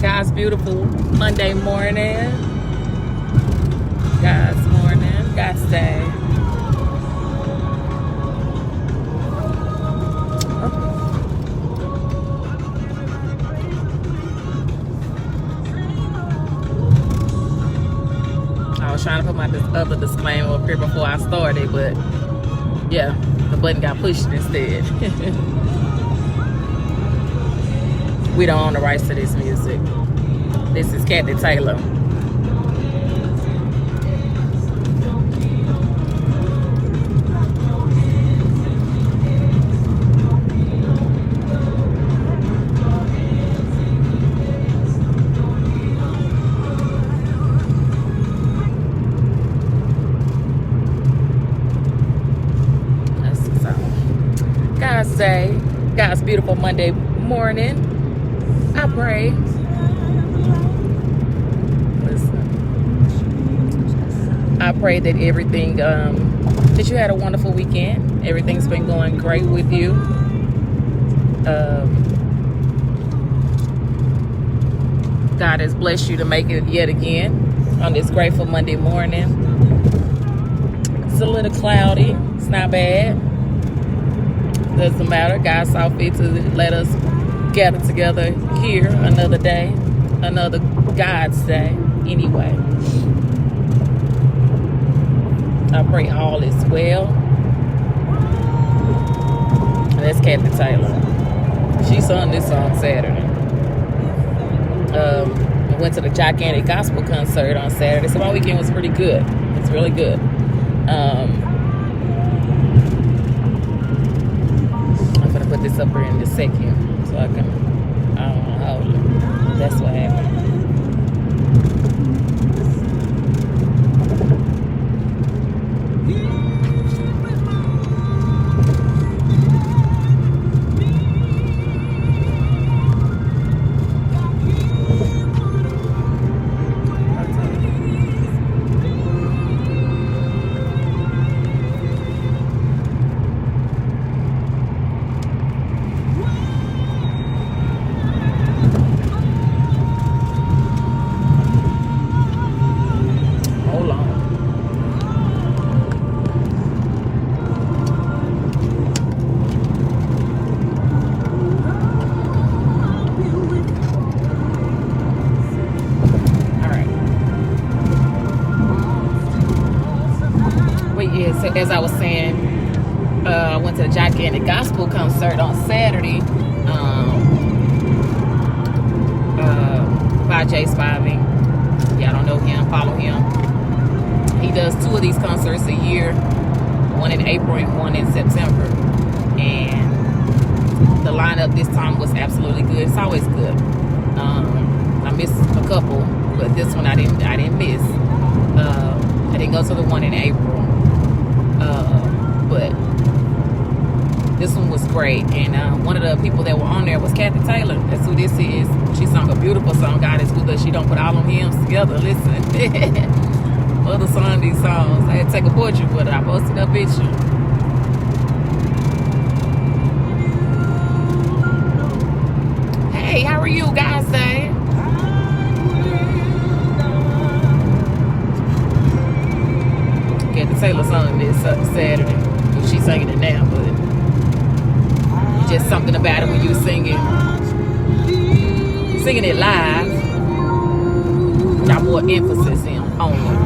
God's beautiful Monday morning. God's morning. God's day. I was trying to put my other disclaimer up here before I started, but yeah, the button got pushed instead. We don't own the rights to this music. This is Kathy Taylor. God's day, God's beautiful Monday morning. I pray. Listen, I pray that everything, that you had a wonderful weekend. Everything's been going great with you. God has blessed you to make it yet again on this grateful Monday morning. It's a little cloudy. It's not bad. Doesn't matter. God saw fit to let us gather together here another day, another God's day. Anyway, I pray all is well. That's Kathy Taylor. She sung this on Saturday. I went to the Aunqunic gospel concert on Saturday, so my weekend was pretty good. It's really good. Put this up here in a second so I can, I don't know how that's what happened. So as I was saying, I went to the Aunqunic gospel concert on Saturday by Jay Spivey. Y'all don't know him, follow him. He does 2 of these concerts a year, one in April and one in September. And the lineup this time was absolutely good. It's always good. I missed a couple, but this one I didn't miss. I didn't go to the one in April. But this one was great, and one of the people that were on there was Kathy Taylor. That's who this is. She sung a beautiful song, God is with us. She don't put all them hymns together. Listen, mother sung these songs. I had to take a portrait with her. I posted a picture. Hey, how are you guys today? Kathy Taylor sung this Saturday. She's singing it now, but just something about it when you singing it live, got more emphasis on it.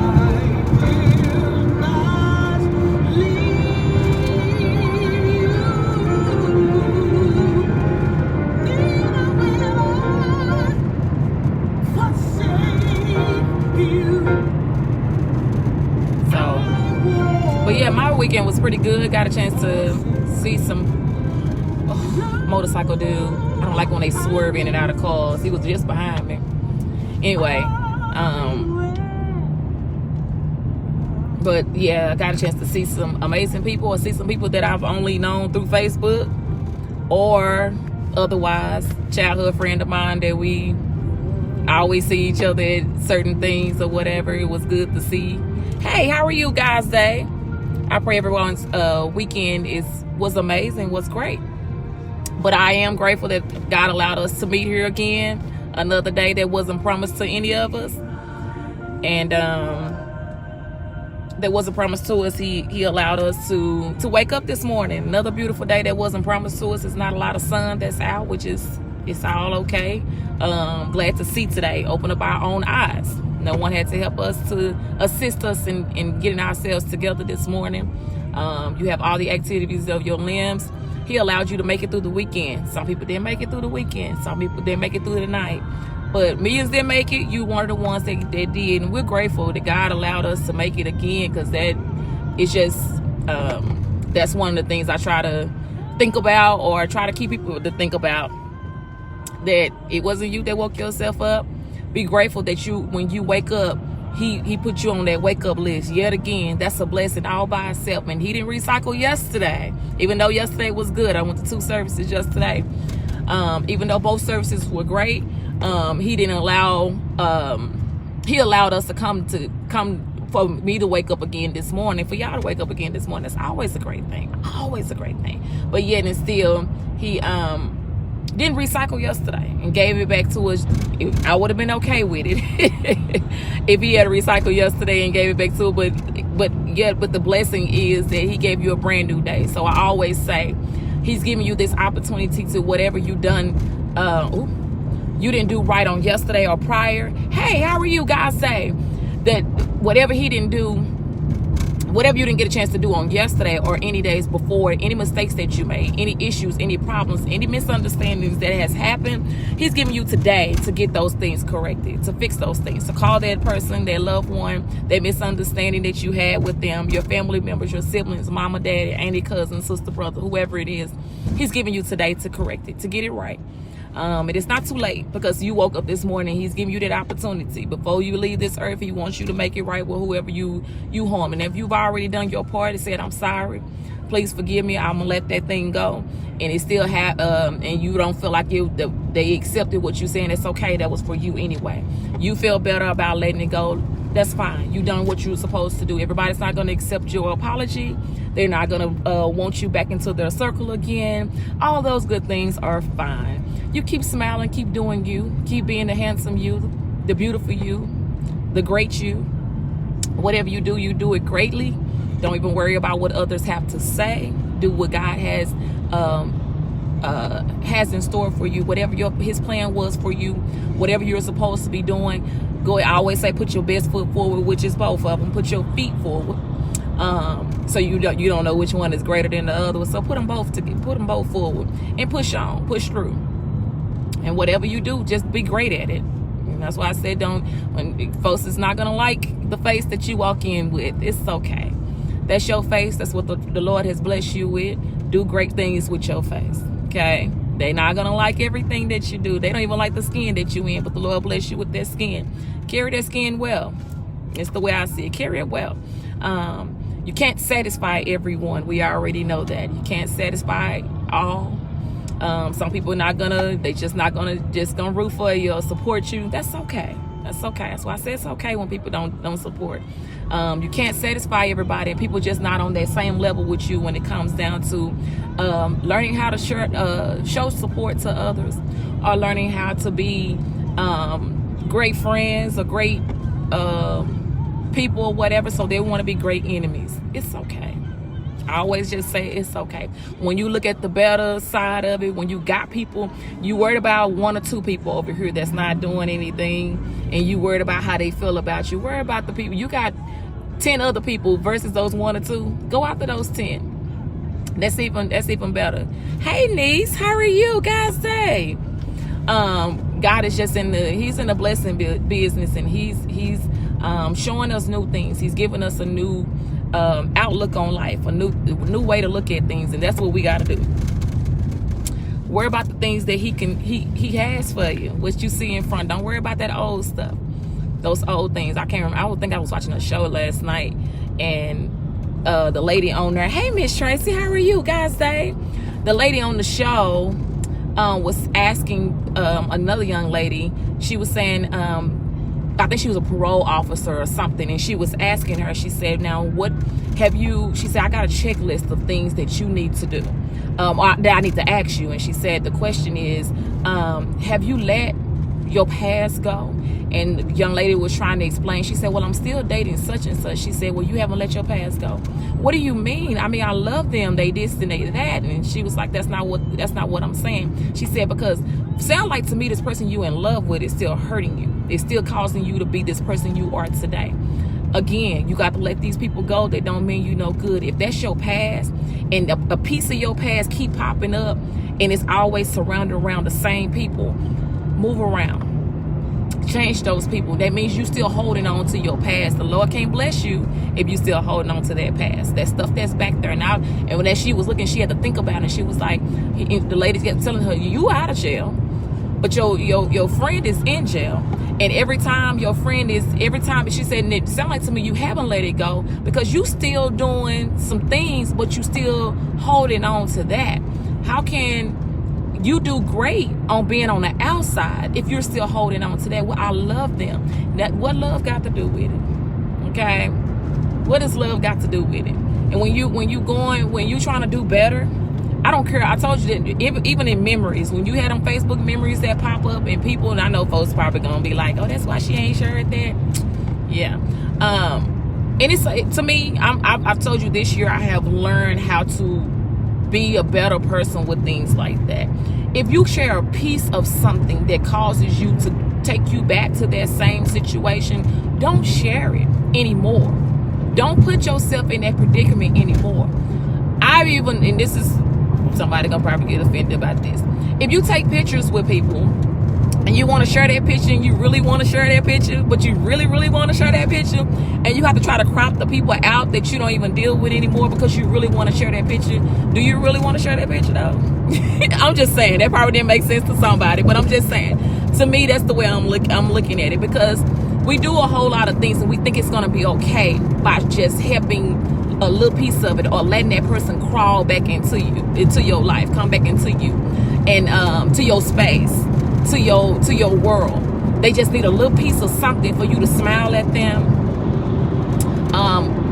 But yeah, my weekend was pretty good. Got a chance to see some motorcycle dude. I don't like when they swerve in and out of cars. He was just behind me. Anyway, but yeah, I got a chance to see some amazing people, or see some people that I've only known through Facebook or otherwise. Childhood friend of mine that we always see each other at certain things or whatever. It was good to see. Hey, how are you guys today? I pray everyone's weekend was amazing, was great. But I am grateful that God allowed us to meet here again another day that wasn't promised to any of us. And that wasn't promised to us. He allowed us to wake up this morning. Another beautiful day that wasn't promised to us. It's not a lot of sun that's out, which is, it's all okay. Glad to see today. Open up our own eyes. No one had to help us to assist us in getting ourselves together this morning. You have all the activities of your limbs. He allowed you to make it through the weekend. Some people didn't make it through the weekend. Some people didn't make it through the night. But millions didn't make it. You one of the ones that did. And we're grateful that God allowed us to make it again, because that is just, that's one of the things I try to think about, or try to keep people to think about, that it wasn't you that woke yourself up. Be grateful that when you wake up, he put you on that wake up list yet again. That's a blessing all by itself. And he didn't recycle yesterday, even though yesterday was good. I went to 2 services yesterday. Even though both services were great, he didn't allow, he allowed us to come for me to wake up again this morning, for y'all to wake up again this morning. That's always a great thing, always a great thing. But yet and still, he didn't recycle yesterday and gave it back to us. I would have been okay with it if he had recycled yesterday and gave it back to us. But the blessing is that he gave you a brand new day. So I always say, he's giving you this opportunity to, whatever you done, you didn't do right on yesterday or prior. Hey, how are you? God say that whatever he didn't do, whatever you didn't get a chance to do on yesterday or any days before, any mistakes that you made, any issues, any problems, any misunderstandings that has happened, he's giving you today to get those things corrected, to fix those things, to call that person, that loved one, that misunderstanding that you had with them, your family members, your siblings, mama, daddy, auntie, cousin, sister, brother, whoever it is. He's giving you today to correct it, to get it right. And it's not too late, because you woke up this morning. He's giving you that opportunity. Before you leave this earth, he wants you to make it right with whoever you harm. And if you've already done your part and said, I'm sorry, please forgive me, I'm gonna let that thing go, and it still and you don't feel like they accepted what you're saying, it's okay, that was for you anyway. You feel better about letting it go, that's fine. You done what you were supposed to do. Everybody's not gonna accept your apology. They're not gonna want you back into their circle again. All those good things are fine. You keep smiling, keep doing you, keep being the handsome you, the beautiful you, the great you. Whatever you do it greatly. Don't even worry about what others have to say. Do what God has in store for you. Whatever his plan was for you, whatever you're supposed to be doing, go. I always say, put your best foot forward, which is both of them. Put your feet forward. So you don't know which one is greater than the other. So put them both forward and push on, push through. And whatever you do, just be great at it. And that's why I said, when folks is not gonna like the face that you walk in with, it's okay. That's your face. That's what the Lord has blessed you with. Do great things with your face. Okay? They're not gonna like everything that you do. They don't even like the skin that you in, but the Lord bless you with that skin. Carry that skin well. It's the way I see it. Carry it well. You can't satisfy everyone. We already know that. You can't satisfy all. Some people not gonna root for you or support you. That's okay. That's okay. That's why I say it's okay when people don't support. You can't satisfy everybody, and people just not on that same level with you when it comes down to learning how to show support to others, or learning how to be great friends or great people or whatever, so they want to be great enemies. It's okay. I always just say it's okay. When you look at the better side of it, when you got people, you worried about 1 or 2 people over here that's not doing anything, and you worried about how they feel about you. Worry about the people. You got 10 other people versus those 1 or 2. Go after those 10. That's even better. Hey niece, how are you? God say. God is just he's in the blessing business, and he's showing us new things. He's giving us a new outlook on life, a new way to look at things, and that's what we got to do. Worry about the things that he has for you, what you see in front. Don't worry about that old stuff, those old things. I can't remember. I think I was watching a show last night, and the lady on there, hey Miss Tracy, how are you? Guys say the lady on the show was asking another young lady. She was saying, I think she was a parole officer or something, and she was asking her, she said, now what have you, she said, I got a checklist of things that you need to do, or that I need to ask you. And she said, the question is, have you let your past go? And the young lady was trying to explain. She said, well, I'm still dating such and such. She said, well, you haven't let your past go. What do you mean? I mean, I love them. They this and they that. And she was like, that's not what I'm saying. She said, because sound like to me, this person you in love with is still hurting you. It's still causing you to be this person you are today. Again, you got to let these people go. They don't mean you no good. If that's your past and a piece of your past keep popping up and it's always surrounded around the same people, move around. Change those people. That means you still holding on to your past. The Lord can't bless you if you still holding on to that past. That stuff that's back there now. And when she was looking, she had to think about it. She was like, the lady kept telling her, you out of jail, but your friend is in jail. And every time she said, it sound like to me you haven't let it go because you still doing some things, but you still holding on to that. How can you do great on being on the outside if you're still holding on to that? Well, I love them. What love got to do with it? Okay, what does love got to do with it? And when you trying to do better, I don't care. I told you that even in memories, when you had on Facebook memories that pop up and people, and I know folks probably gonna be like, oh, that's why she ain't shared that. Yeah. And it's to me, I've told you this year I have learned how to be a better person with things like that. If you share a piece of something that causes you to take you back to that same situation, don't share it anymore. Don't put yourself in that predicament anymore. And this is, somebody gonna probably get offended about this. If you take pictures with people and you want to share that picture and you really want to share that picture, but you really, really want to share that picture, and you have to try to crop the people out that you don't even deal with anymore because you really want to share that picture. Do you really want to share that picture though? I'm just saying, that probably didn't make sense to somebody, but I'm just saying, to me, that's the way I'm looking at it, because we do a whole lot of things and we think it's going to be okay by just helping a little piece of it or letting that person crawl back into your life, come back into you and to your space, to your world. They just need a little piece of something for you to smile at them,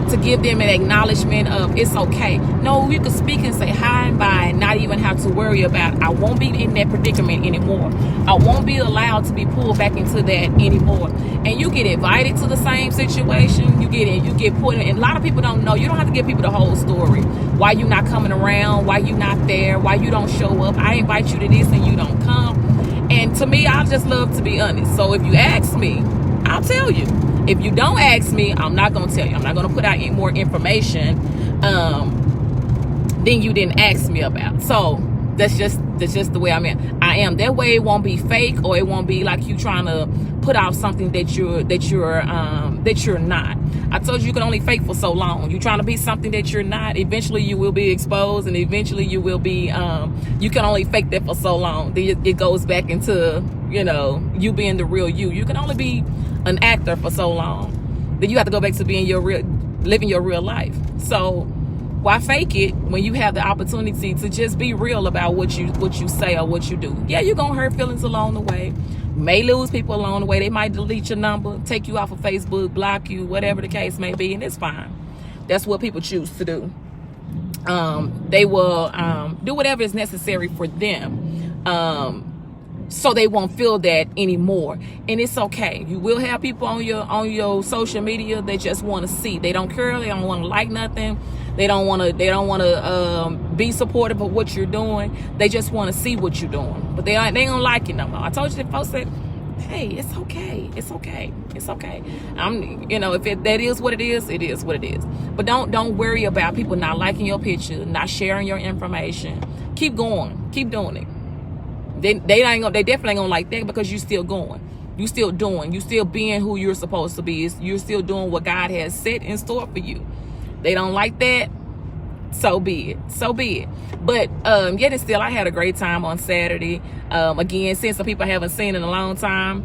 to give them an acknowledgement of it's okay. No, you can speak and say hi and bye and not even have to worry about, I won't be in that predicament anymore. I won't be allowed to be pulled back into that anymore. And you get invited to the same situation. You get put in, and a lot of people don't know. You don't have to give people the whole story. Why you not coming around, why you not there, why you don't show up. I invite you to this and you don't come. And to me, I just love to be honest. So if you ask me, I'll tell you. If you don't ask me, I'm not going to tell you. I'm not going to put out any more information than you didn't ask me about. So that's just the way I am. That way it won't be fake, or it won't be like you trying to put out something that you're not. I told you can only fake for so long. You're trying to be something that you're not. Eventually you will be exposed, and eventually you will be. You can only fake that for so long. Then it goes back into you being the real you. You can only be an actor for so long. Then you have to go back to being living your real life. So why fake it when you have the opportunity to just be real about what you say or what you do? Yeah, you're gonna hurt feelings along the way. May lose people along the way. They might delete your number, take you off of Facebook, block you, whatever the case may be, and it's fine. That's what people choose to do. They will do whatever is necessary for them. So they won't feel that anymore, and it's okay. You will have people on your social media that just want to see. They don't care. They don't want to like nothing. They don't want to be supportive of what you're doing. They just want to see what you're doing, but they ain't gonna like it no more. I told you that folks said, hey, it's okay. It's okay. It's okay. If that is what it is, it is what it is. But don't worry about people not liking your picture, not sharing your information. Keep going. Keep doing it. They definitely ain't gonna like that, because you still going. You still doing. You still being who you're supposed to be. You're still doing what God has set in store for you. They don't like that. So be it. So be it. But yet and still, I had a great time on Saturday. Again, seeing some people I haven't seen in a long time.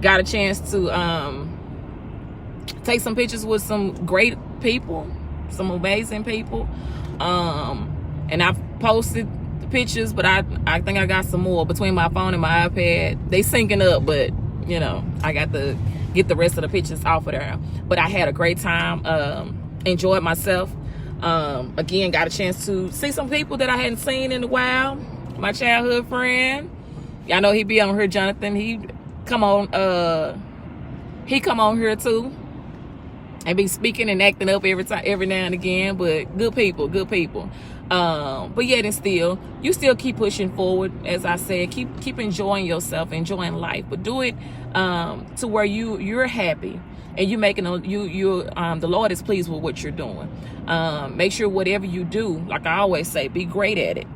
Got a chance to take some pictures with some great people, some amazing people. And I've posted the pictures, but I think I got some more between my phone and my iPad. They syncing up, but I got to get the rest of the pictures off of there. But I had a great time. Enjoyed myself. Again, got a chance to see some people that I hadn't seen in a while. My childhood friend, I know he be on here, Jonathan. He come on, he come on here too and be speaking and acting up every now and again. But good people. But yet and still, you still keep pushing forward. As I said, keep enjoying yourself, enjoying life, but do it to where you're happy and you making the Lord is pleased with what you're doing. Make sure whatever you do, like I always say, be great at it.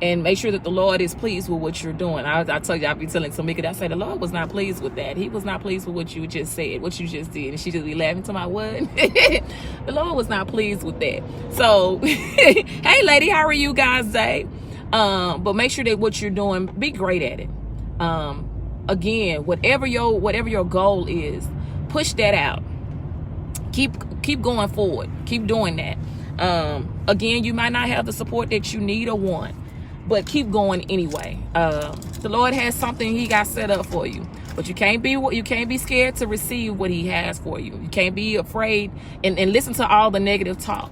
And make sure that the Lord is pleased with what you're doing. I told you, I'd be telling Tamika, I said, the Lord was not pleased with that. He was not pleased with what you just said, what you just did. And she just be laughing to my what? The Lord was not pleased with that. So, hey, lady, how are you guys today? But make sure that what you're doing, be great at it. Again, whatever your goal is, push that out. Keep going forward. Keep doing that. Again, you might not have the support that you need or want, but keep going anyway. The Lord has something he got set up for you, but you can't be scared to receive what he has for you. You can't be afraid and listen to all the negative talk.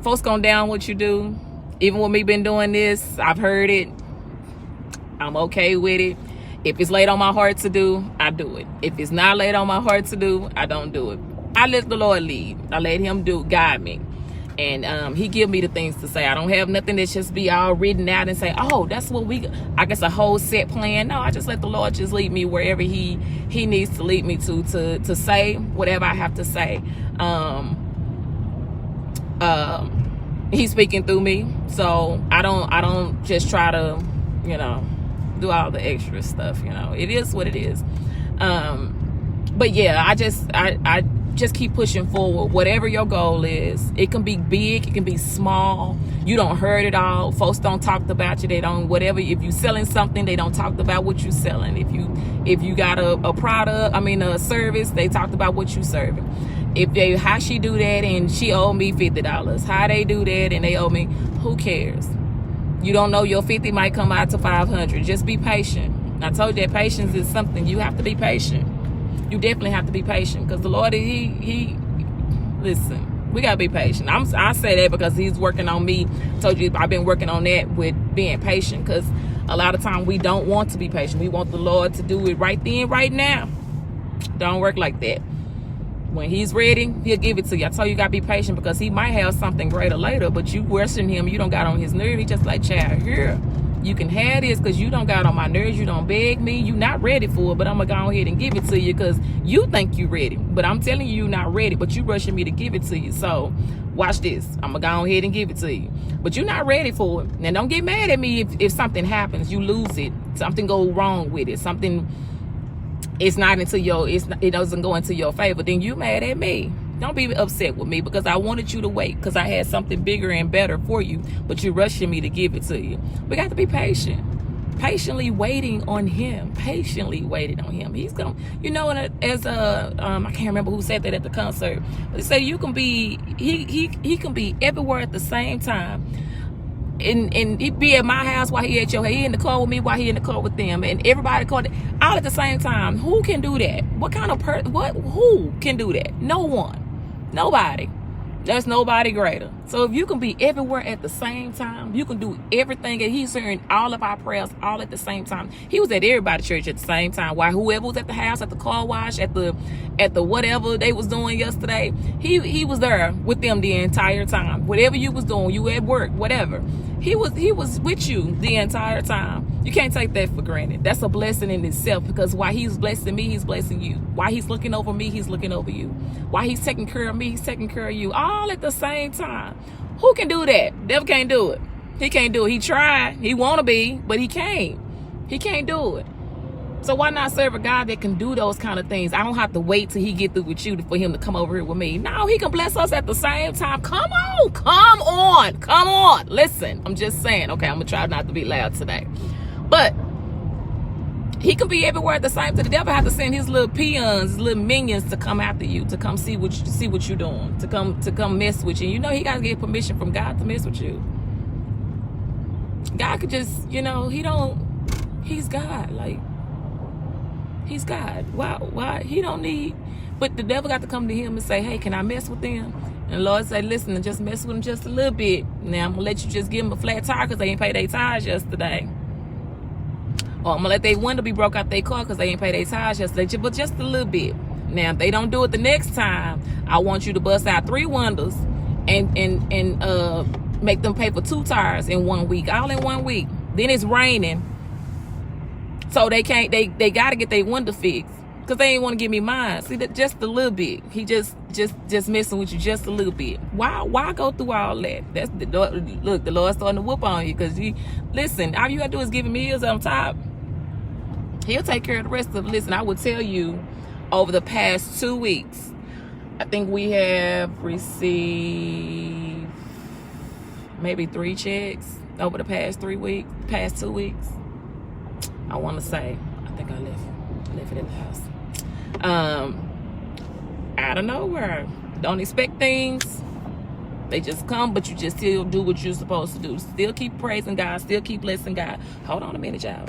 Folks gonna down what you do. Even with me been doing this, I've heard it. I'm okay with it. If it's laid on my heart to do, I do it. If it's not laid on my heart to do, I don't do it. I let the Lord lead. I let him guide me. And he give me the things to say. I don't have nothing that just be all written out and say, oh, that's what I guess a whole set plan. No, I just let the Lord just lead me wherever he needs to lead me to say whatever I have to say. He's speaking through me. So I don't just try to, do all the extra stuff. It is what it is. But yeah, I just keep pushing forward. Whatever your goal is, it can be big, it can be small. You don't hurt it all. Folks don't talk about you. They don't, whatever. If you selling something, they don't talk about what you selling. If you got a product, a service, they talked about what you serving. How she do that and she owe me $50. How they do that and they owe me, who cares? You don't know, your 50 might come out to 500. Just be patient. I told you that patience is something. You have to be patient. You definitely have to be patient, because the Lord, he listen, we got to be patient. I say that because he's working on me. I told you I've been working on that with being patient, because a lot of time we don't want to be patient. We want the Lord to do it right then, right now. Don't work like that. When he's ready, he'll give it to you. I told you, you got to be patient, because he might have something greater later, but you question him. You don't got on his nerve. He just like, child, here, you can have this because you don't got on my nerves. You don't beg me. You not ready for it, but I'm going to go ahead and give it to you because you think you ready. But I'm telling you, you're not ready, but you rushing me to give it to you. So watch this. I'm going to go ahead and give it to you. But you're not ready for it. Now, don't get mad at me if something happens. You lose it. Something go wrong with it. Something, it doesn't go into your favor. Then you mad at me. Don't be upset with me, because I wanted you to wait, because I had something bigger and better for you, but you're rushing me to give it to you. We got to be patient. Patiently waiting on him. Patiently waiting on him. He's going to, as I can't remember who said that at the concert, but they say you can be, he can be everywhere at the same time. And he'd be at my house while he at your house. He in the car with me while he in the car with them, and everybody called all at the same time. Who can do that? What kind of who can do that? No one. Nobody. There's nobody greater. So if you can be everywhere at the same time, you can do everything. And he's hearing all of our prayers all at the same time. He was at everybody's church at the same time. While whoever was at the house, at the car wash, at the whatever they was doing yesterday, he was there with them the entire time. Whatever you was doing, you at work, whatever. He was with you the entire time. You can't take that for granted. That's a blessing in itself, because while he's blessing me, he's blessing you. While he's looking over me, he's looking over you. While he's taking care of me, he's taking care of you, all at the same time. Who can do that? Devil can't do it. He can't do it. He tried. He want to be, but he can't. He can't do it. So why not serve a God that can do those kind of things? I don't have to wait till he get through with you for him to come over here with me. No, he can bless us at the same time. Come on. Listen, I'm just saying. Okay, I'm going to try not to be loud today. But he can be everywhere at the same time. The devil have to send his little peons, his little minions to come after you, to come see what you're doing, to come mess with you. He got to get permission from God to mess with you. God could just, he's God. Like, he's God. Why? He don't need, but the devil got to come to him and say, hey, can I mess with them? And the Lord said, listen, just mess with them just a little bit. Now I'm going to let you just give them a flat tire because they ain't paid their tires yesterday. Or I'm gonna let their window be broke out their car because they ain't pay their tires yesterday, but just a little bit. Now, if they don't do it the next time, I want you to bust out 3 windows and make them pay for 2 tires in 1 week, all in 1 week. Then it's raining, so they can't. They gotta get their window fixed because they ain't want to give me mine. See, that just a little bit. He just messing with you just a little bit. Why go through all that? That's the look. The Lord's starting to whoop on you because listen. All you gotta do is give him ears on top. He'll take care of the rest of it. Listen, I will tell you, over the past 2 weeks, I think we have received maybe 3 checks over the past 2 weeks. I want to say, I think I left it in the house. Out of nowhere. Don't expect things. They just come, but you just still do what you're supposed to do. Still keep praising God. Still keep blessing God. Hold on a minute, y'all.